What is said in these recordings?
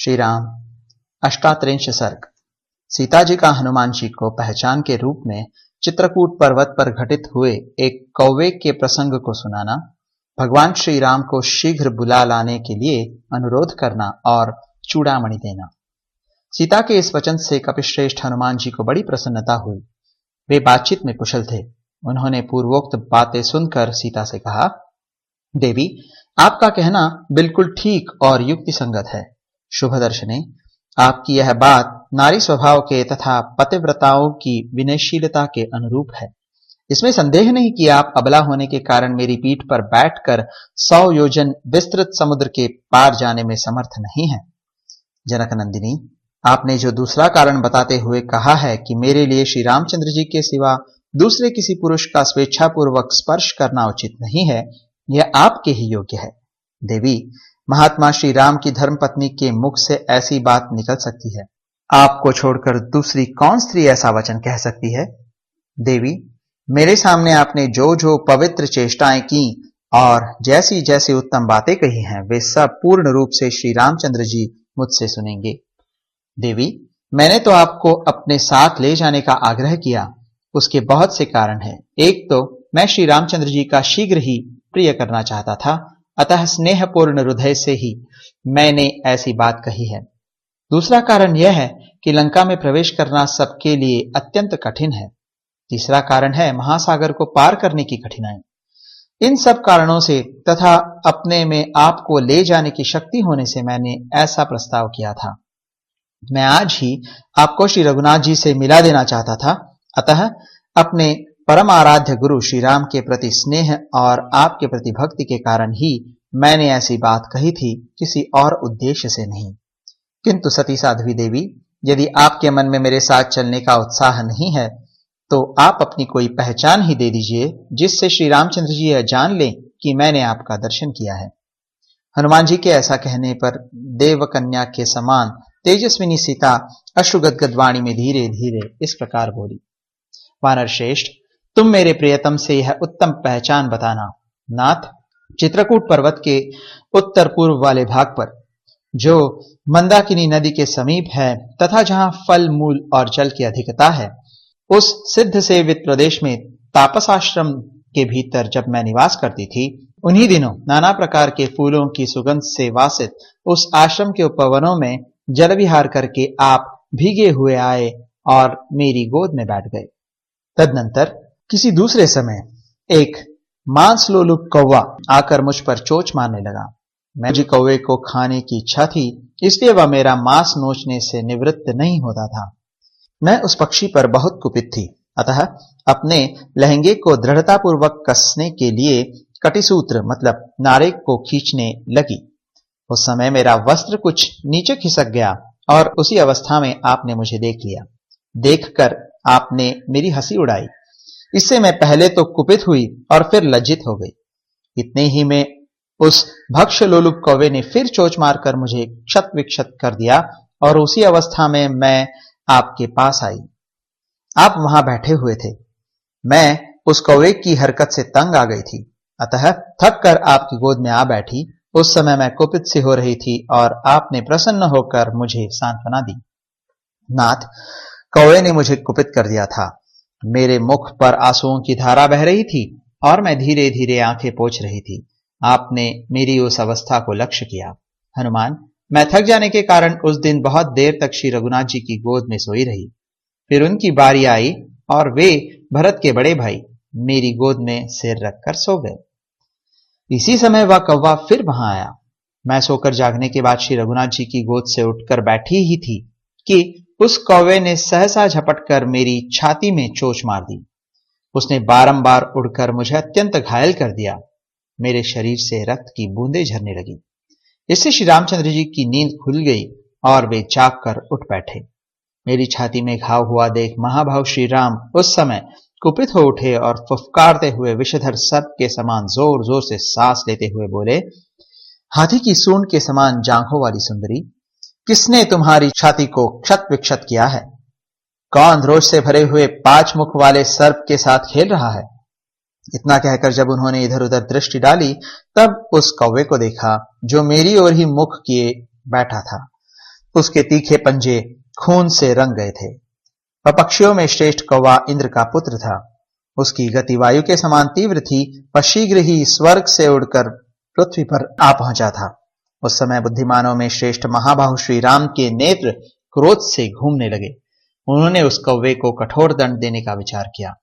श्री राम। अष्टात्रिंश सर्ग। सीता जी का हनुमान जी को पहचान के रूप में चित्रकूट पर्वत पर घटित हुए एक कौवे के प्रसंग को सुनाना, भगवान श्री राम को शीघ्र बुला लाने के लिए अनुरोध करना और चूड़ामणि देना। सीता के इस वचन से कपिश्रेष्ठ हनुमान जी को बड़ी प्रसन्नता हुई। वे बातचीत में कुशल थे। उन्होंने पूर्वोक्त बातें सुनकर सीता से कहा, देवी, आपका कहना बिल्कुल ठीक और युक्ति संगत है। शुभदर्शने, आपकी यह बात नारी स्वभाव के तथा पतिव्रताओं की विनयशीलता के अनुरूप है। इसमें संदेह नहीं कि आप अबला होने के कारण मेरी पीठ पर बैठकर 100 योजन विस्तृत समुद्र के पार जाने में समर्थ नहीं है। जनक नंदिनी, आपने जो दूसरा कारण बताते हुए कहा है कि मेरे लिए श्री रामचंद्र जी के सिवा दूसरे किसी पुरुष का स्वेच्छापूर्वक स्पर्श करना उचित नहीं है, यह आपके ही योग्य है। देवी, महात्मा श्री राम की धर्मपत्नी के मुख से ऐसी बात निकल सकती है। आपको छोड़कर दूसरी कौन स्त्री ऐसा वचन कह सकती है? देवी, मेरे सामने आपने जो जो पवित्र चेष्टाएं की और जैसी जैसी उत्तम बातें कही हैं, वे सब पूर्ण रूप से श्री रामचंद्र जी मुझसे सुनेंगे। देवी, मैंने तो आपको अपने साथ ले जाने का आग्रह किया, उसके बहुत से कारण हैं। एक तो मैं श्री रामचंद्र जी का शीघ्र ही प्रिय करना चाहता था, अतः स्नेहपूर्ण हृदय से ही मैंने ऐसी बात कही है। दूसरा कारण यह है कि लंका में प्रवेश करना सबके लिए अत्यंत कठिन है। तीसरा कारण है महासागर को पार करने की कठिनाई। इन सब कारणों से तथा अपने में आपको ले जाने की शक्ति होने से मैंने ऐसा प्रस्ताव किया था। मैं आज ही आपको श्री रघुनाथ जी से मिला देना चाहता था, अतः अपने परम आराध्य गुरु श्री राम के प्रति स्नेह और आपके प्रति भक्ति के कारण ही मैंने ऐसी बात कही थी, किसी और उद्देश्य से नहीं। किंतु सती साध्वी देवी, यदि आपके मन में मेरे साथ चलने का उत्साह नहीं है तो आप अपनी कोई पहचान ही दे दीजिए, जिससे श्री रामचंद्र जी यह जान लें कि मैंने आपका दर्शन किया है। हनुमान जी के ऐसा कहने पर देवकन्या के समान तेजस्विनी सीता अश्रुगदगद वाणी में धीरे धीरे इस प्रकार बोली, वानर श्रेष्ठ, तुम मेरे प्रियतम से यह उत्तम पहचान बताना। नाथ, चित्रकूट पर्वत के उत्तर पूर्व वाले भाग पर, जो मंदाकिनी नदी के समीप है तथा जहां फल मूल और जल की अधिकता है, उस सिद्ध सेवित प्रदेश में तापस आश्रम के भीतर जब मैं निवास करती थी, उन्हीं दिनों नाना प्रकार के फूलों की सुगंध से वासित उस आश्रम के उपवनों में जल विहार करके आप भीगे हुए आए और मेरी गोद में बैठ गए। तदनंतर किसी दूसरे समय एक मांसलोलुप कौवा आकर मुझ पर चोंच मारने लगा। मैं जी कौवे को खाने की इच्छा थी, इसलिए वह मेरा मांस नोचने से निवृत्त नहीं होता था। मैं उस पक्षी पर बहुत कुपित थी, अतः अपने लहंगे को दृढ़तापूर्वक कसने के लिए कटिसूत्र मतलब नारे को खींचने लगी। उस समय मेरा वस्त्र कुछ नीचे खिसक गया और उसी अवस्था में आपने मुझे देख लिया। देखकर आपने मेरी हंसी उड़ाई। इससे मैं पहले तो कुपित हुई और फिर लज्जित हो गई। इतने ही में उस भक्ष लोलुप कौवे ने फिर चोंच मारकर मुझे क्षत विक्षत कर दिया और उसी अवस्था में मैं आपके पास आई। आप वहां बैठे हुए थे। मैं उस कौवे की हरकत से तंग आ गई थी, अतः थक कर आपकी गोद में आ बैठी। उस समय मैं कुपित सी हो रही थी और आपने प्रसन्न होकर मुझे सांत्वना दी। नाथ, कौवे ने मुझे कुपित कर दिया था। मेरे मुख पर आंसुओं की धारा बह रही थी और मैं धीरे धीरे आंखें पोंछ रही थी। आपने मेरी उस अवस्था को लक्ष्य किया। हनुमान, मैं थक जाने के कारण उस दिन बहुत देर तक श्री रघुनाथ जी की गोद में सोई रही। फिर उनकी बारी आई और वे भरत के बड़े भाई मेरी गोद में सिर रखकर सो गए। इसी समय वह कौवा फिर वहां आया। मैं सोकर जागने के बाद श्री रघुनाथ जी की गोद से उठकर बैठी ही थी कि उस कौवे ने सहसा झपटकर मेरी छाती में चोंच मार दी। उसने बारंबार उड़कर मुझे अत्यंत घायल कर दिया। मेरे शरीर से रक्त की बूंदें झरने लगी। इससे श्री रामचंद्र जी की नींद खुल गई और वे जाग कर उठ बैठे। मेरी छाती में घाव हुआ देख महाभाव श्री राम उस समय कुपित हो उठे और फुफकारते हुए विषधर सर्प के समान जोर जोर से सांस लेते हुए बोले, हाथी की सूंड के समान जांघों वाली सुंदरी, किसने तुम्हारी छाती को क्षत विक्षत किया है? कौन रोष से भरे हुए 5 मुख वाले सर्प के साथ खेल रहा है? इतना कहकर जब उन्होंने इधर उधर दृष्टि डाली, तब उस कौवे को देखा जो मेरी ओर ही मुख किए बैठा था। उसके तीखे पंजे खून से रंग गए थे। वह पक्षियों में श्रेष्ठ कौवा इंद्र का पुत्र था। उसकी गति वायु के समान तीव्र थी। वह शीघ्र ही स्वर्ग से उड़कर पृथ्वी पर आ पहुंचा था। उस समय बुद्धिमानों में श्रेष्ठ महाबाहु श्री राम के नेत्र क्रोध से घूमने लगे। उन्होंने उस कौवे को कठोर दंड देने का विचार किया।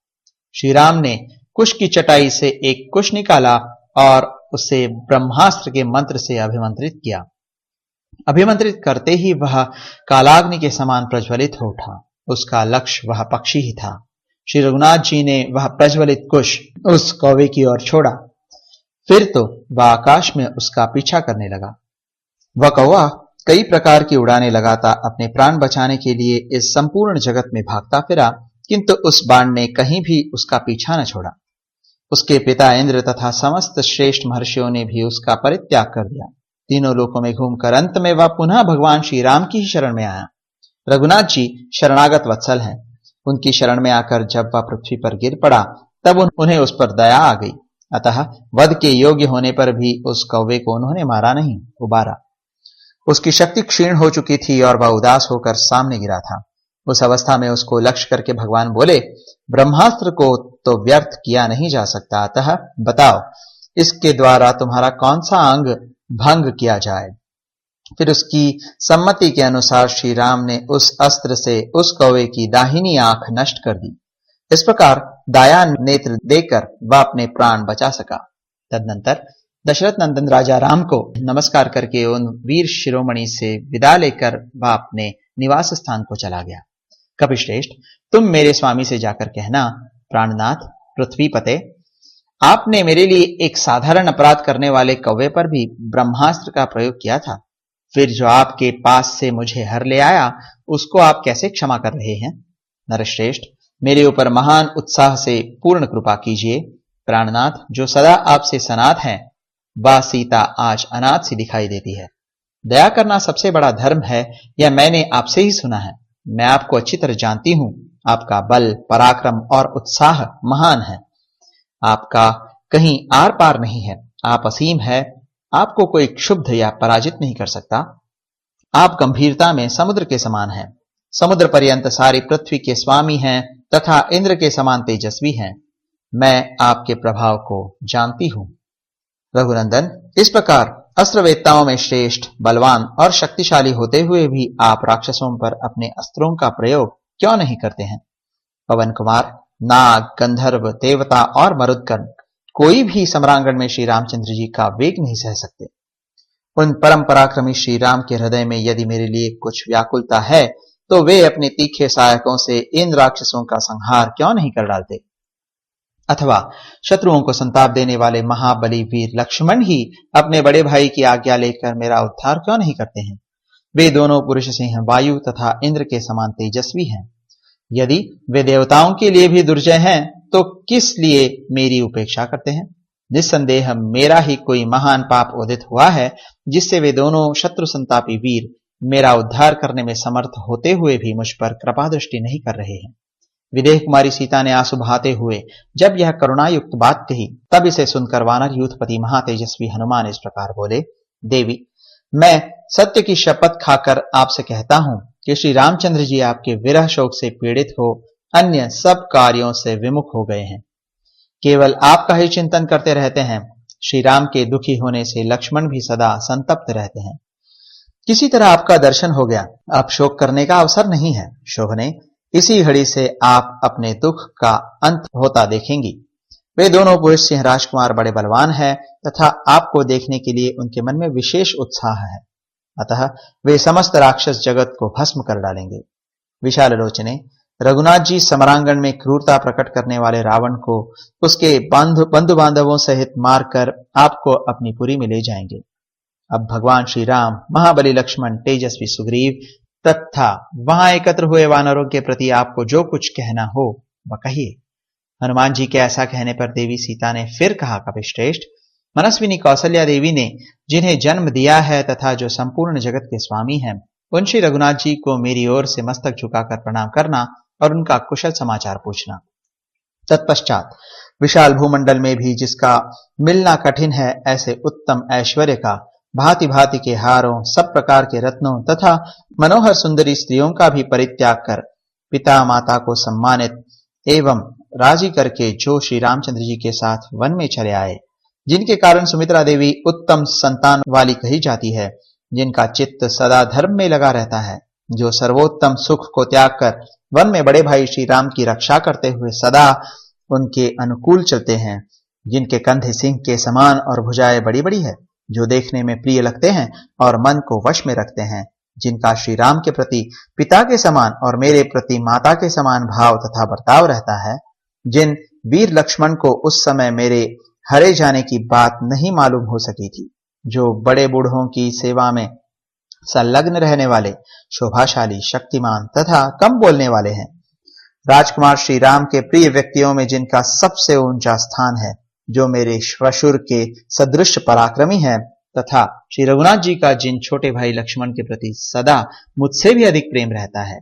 श्री राम ने कुश की चटाई से एक कुश निकाला और उसे ब्रह्मास्त्र के मंत्र से अभिमंत्रित किया। अभिमंत्रित करते ही वह कालाग्नि के समान प्रज्वलित हो उठा। उसका लक्ष्य वह पक्षी ही था। श्री रघुनाथ जी ने वह प्रज्वलित कुश उस कौवे की ओर छोड़ा। फिर तो वह आकाश में उसका पीछा करने लगा। वह कौवा कई प्रकार की उड़ानें लगाता अपने प्राण बचाने के लिए इस संपूर्ण जगत में भागता फिरा, किंतु उस बाण ने कहीं भी उसका पीछा न छोड़ा। उसके पिता इंद्र तथा समस्त श्रेष्ठ महर्षियों ने भी उसका परित्याग कर दिया। तीनों लोकों में घूमकर अंत में वह पुनः भगवान श्री राम की ही शरण में आया। रघुनाथ जी शरणागत वत्सल हैं। उनकी शरण में आकर जब वह पृथ्वी पर गिर पड़ा तब उन्हें उस पर दया आ गई। अतः वध के योग्य होने पर भी उस कौवे को उन्होंने मारा नहीं, उबारा। उसकी शक्ति क्षीण हो चुकी थी और वह उदास होकर सामने गिरा था। उस अवस्था में उसको लक्ष्य करके भगवान बोले, ब्रह्मास्त्र को तो व्यर्थ किया नहीं जा सकता, अतः बताओ इसके द्वारा तुम्हारा कौन सा अंग भंग किया जाए। फिर उसकी सम्मति के अनुसार श्री राम ने उस अस्त्र से उस कौवे की दाहिनी आंख नष्ट कर दी। इस प्रकार दाया नेत्र देकर वह अपने प्राण बचा सका। तदनंतर दशरथ नंदन राजा राम को नमस्कार करके उन वीर शिरोमणि से विदा लेकर वह अपने निवास स्थान को चला गया। कपिश्रेष्ठ, तुम मेरे स्वामी से जाकर कहना, प्राणनाथ पृथ्वीपते, आपने मेरे लिए एक साधारण अपराध करने वाले कौवे पर भी ब्रह्मास्त्र का प्रयोग किया था। फिर जो आपके पास से मुझे हर ले आया उसको आप कैसे क्षमा कर रहे हैं? नरश्रेष्ठ, मेरे ऊपर महान उत्साह से पूर्ण कृपा कीजिए। प्राणनाथ, जो सदा आपसे सनाथ हैं, वह सीता आज अनाथ सी दिखाई देती है। दया करना सबसे बड़ा धर्म है, यह मैंने आपसे ही सुना है। मैं आपको अच्छी तरह जानती हूं। आपका बल, पराक्रम और उत्साह महान है। आपका कहीं आर पार नहीं है। आप असीम है। आपको कोई क्षुब्ध या पराजित नहीं कर सकता। आप गंभीरता में समुद्र के समान हैं। समुद्र पर्यंत सारी पृथ्वी के स्वामी हैं तथा इंद्र के समान तेजस्वी हैं। मैं आपके प्रभाव को जानती हूं। रघुनंदन, इस प्रकार अस्त्रवेत्ताओं में श्रेष्ठ, बलवान और शक्तिशाली होते हुए भी आप राक्षसों पर अपने अस्त्रों का प्रयोग क्यों नहीं करते हैं? पवन कुमार, नाग, गंधर्व, देवता और मरुदगण कोई भी सम्रांगण में श्री रामचंद्र जी का वेग नहीं सह सकते। उन परम पराक्रमी श्री राम के हृदय में यदि मेरे लिए कुछ व्याकुलता है तो वे अपने तीखे सहायकों से इन राक्षसों का संहार क्यों नहीं कर डालते? अथवा शत्रुओं को संताप देने वाले महाबली वीर लक्ष्मण ही अपने बड़े भाई की आज्ञा लेकर मेरा उद्धार क्यों नहीं करते हैं? वे दोनों पुरुष सिंह वायु तथा इंद्र के समान तेजस्वी हैं। यदि वे देवताओं के लिए भी दुर्जय हैं तो किस लिए मेरी उपेक्षा करते हैं? निस्संदेह मेरा ही कोई महान पाप उदित हुआ है जिससे वे दोनों शत्रु संतापी वीर मेरा उद्धार करने में समर्थ होते हुए भी मुझ पर कृपा दृष्टि नहीं कर रहे हैं। विदेह कुमारी सीता ने आंसू बहाते हुए जब यह करुणायुक्त बात कही तब इसे सुनकर वानर यूथपति महातेजस्वी हनुमान इस प्रकार बोले, देवी, मैं सत्य की शपथ खाकर आपसे कहता हूं कि श्री रामचंद्र जी आपके विरह शोक से पीड़ित हो अन्य सब कार्यों से विमुख हो गए हैं। केवल आपका ही चिंतन करते रहते हैं। श्री राम के दुखी होने से लक्ष्मण भी सदा संतप्त रहते हैं। किसी तरह आपका दर्शन हो गया। अब शोक करने का अवसर नहीं है। शोभने, इसी घड़ी से आप अपने दुख का अंत होता देखेंगी। वे दोनों पुरुष सिंह राजकुमार बड़े बलवान हैं तथा आपको देखने के लिए उनके मन में विशेष उत्साह है। अतः वे समस्त राक्षस जगत को भस्म कर डालेंगे। विशाल लोचने, रघुनाथ जी समरांगण में क्रूरता प्रकट करने वाले रावण को उसके बंधु बांधवों सहित मारकर आपको अपनी पुरी में ले जाएंगे। अब भगवान श्री राम, महाबली लक्ष्मण, तेजस्वी सुग्रीव तथा वहां एकत्र हुए वानरों के प्रति आपको जो कुछ कहना हो वह कहिए। हनुमान जी के ऐसा कहने पर देवी सीता ने फिर कहा, कपिश्रेष्ठ, मनस्विनी कौशल्या देवी ने जिन्हें जन्म दिया है तथा जो संपूर्ण जगत के स्वामी हैं, उन श्री रघुनाथ जी को मेरी ओर से मस्तक झुकाकर प्रणाम करना और उनका कुशल समाचार पूछना। तत्पश्चात विशाल भूमंडल में भी जिसका मिलना कठिन है ऐसे उत्तम ऐश्वर्य का भांति भांति के हारों, सब प्रकार के रत्नों तथा मनोहर सुंदरी स्त्रियों का भी परित्याग कर पिता माता को सम्मानित एवं राजी करके जो श्री रामचंद्र जी के साथ वन में चले आए, जिनके कारण सुमित्रा देवी उत्तम संतान वाली कही जाती है, जिनका चित्त सदा धर्म में लगा रहता है, जो सर्वोत्तम सुख को त्याग कर वन में बड़े भाई श्री राम की रक्षा करते हुए सदा उनके अनुकूल चलते हैं, जिनके कंधे सिंह के समान और भुजाएं बड़ी बड़ी है, जो देखने में प्रिय लगते हैं और मन को वश में रखते हैं, जिनका श्री राम के प्रति पिता के समान और मेरे प्रति माता के समान भाव तथा बर्ताव रहता है, जिन वीर लक्ष्मण को उस समय मेरे हरे जाने की बात नहीं मालूम हो सकी थी, जो बड़े बूढ़ों की सेवा में संलग्न रहने वाले, शोभाशाली, शक्तिमान तथा कम बोलने वाले हैं, राजकुमार श्री राम के प्रिय व्यक्तियों में जिनका सबसे ऊंचा स्थान है, जो मेरे श्वशुर के सदृश पराक्रमी है, तथा श्री रघुनाथ जी का जिन छोटे भाई लक्ष्मण के प्रति सदा मुझसे भी अधिक प्रेम रहता है,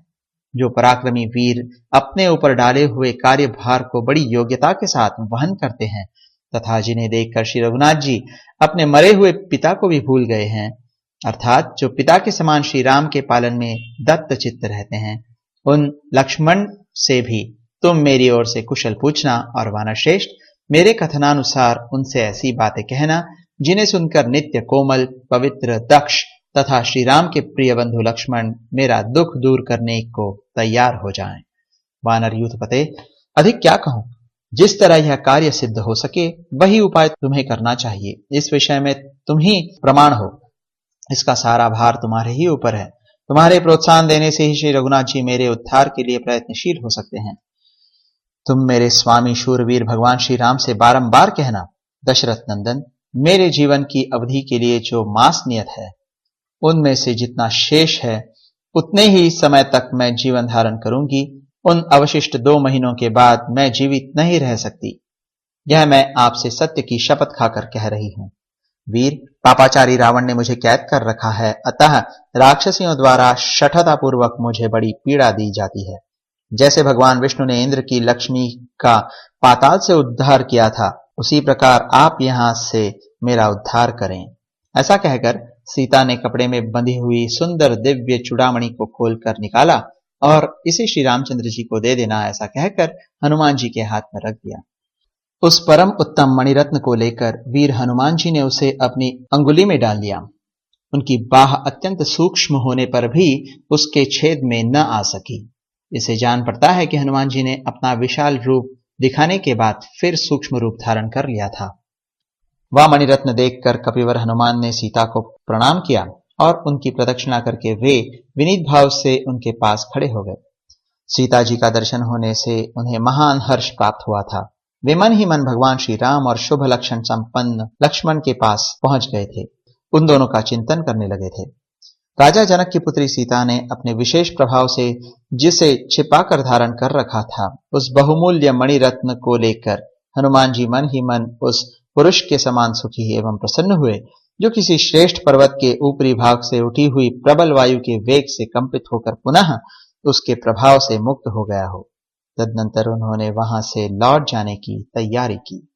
जो पराक्रमी वीर अपने ऊपर डाले हुए कार्यभार को बड़ी योग्यता के साथ वहन करते हैं, तथा जिन्हें देखकर श्री रघुनाथ जी अपने मरे हुए पिता को भी भूल गए हैं, अर्थात जो पिता के समान श्री राम के पालन में दत्त चित्त रहते हैं, उन लक्ष्मण से भी तुम मेरी ओर से कुशल पूछना और वानरश्रेष्ठ मेरे कथनानुसार उनसे ऐसी बातें कहना जिन्हें सुनकर नित्य कोमल, पवित्र, दक्ष तथा श्री राम के प्रिय बंधु लक्ष्मण मेरा दुख दूर करने को तैयार हो जाएं। वानर यूथपते, अधिक क्या कहूं, जिस तरह यह कार्य सिद्ध हो सके वही उपाय तुम्हें करना चाहिए। इस विषय में तुम ही प्रमाण हो, इसका सारा भार तुम्हारे ही ऊपर है। तुम्हारे प्रोत्साहन देने से ही श्री रघुनाथ जी मेरे उद्धार के लिए प्रयत्नशील हो सकते हैं। तुम मेरे स्वामी शूरवीर भगवान श्री राम से बारंबार कहना, दशरथ नंदन, मेरे जीवन की अवधि के लिए जो मास नियत है, उनमें से जितना शेष है उतने ही समय तक मैं जीवन धारण करूंगी। उन अवशिष्ट 2 महीनों के बाद मैं जीवित नहीं रह सकती। यह मैं आपसे सत्य की शपथ खाकर कह रही हूं। वीर, पापाचारी रावण ने मुझे कैद कर रखा है, अतः राक्षसियों द्वारा शठतापूर्वक मुझे बड़ी पीड़ा दी जाती है। जैसे भगवान विष्णु ने इंद्र की लक्ष्मी का पाताल से उद्धार किया था, उसी प्रकार आप यहां से मेरा उद्धार करें। ऐसा कहकर सीता ने कपड़े में बंधी हुई सुंदर दिव्य चूड़ामणि को खोलकर निकाला और इसे श्री रामचंद्र जी को दे देना, ऐसा कहकर हनुमान जी के हाथ में रख दिया। उस परम उत्तम मणिरत्न को लेकर वीर हनुमान जी ने उसे अपनी अंगुली में डाल लिया। उनकी बाह अत्यंत सूक्ष्म होने पर भी उसके छेद में न आ सकी। इसे जान पड़ता है कि हनुमान जी ने अपना विशाल रूप दिखाने के बाद फिर सूक्ष्म रूप धारण कर लिया था। वह मणिरत्न देखकर कपिवर हनुमान ने सीता को प्रणाम किया और उनकी प्रदक्षिणा करके वे विनीत भाव से उनके पास खड़े हो गए। सीता जी का दर्शन होने से उन्हें महान हर्ष प्राप्त हुआ था। वे मन ही मन भगवान श्री राम और शुभ लक्षण संपन्न लक्ष्मण के पास पहुंच गए थे। उन दोनों का चिंतन करने लगे थे। राजा जनक की पुत्री सीता ने अपने विशेष प्रभाव से जिसे छिपाकर धारण कर रखा था, उस बहुमूल्य मणिरत्न को लेकर हनुमान जी मन ही मन उस पुरुष के समान सुखी एवं प्रसन्न हुए, जो किसी श्रेष्ठ पर्वत के ऊपरी भाग से उठी हुई प्रबल वायु के वेग से कंपित होकर पुनः उसके प्रभाव से मुक्त हो गया हो। तदनंतर उन्होंने वहां से लौट जाने की तैयारी की।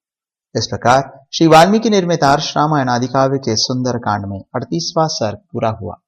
इस प्रकार श्री वाल्मीकि निर्मित आर्ष रामायण आदि काव्य के सुंदर कांड में 38वां सर्ग पूरा हुआ।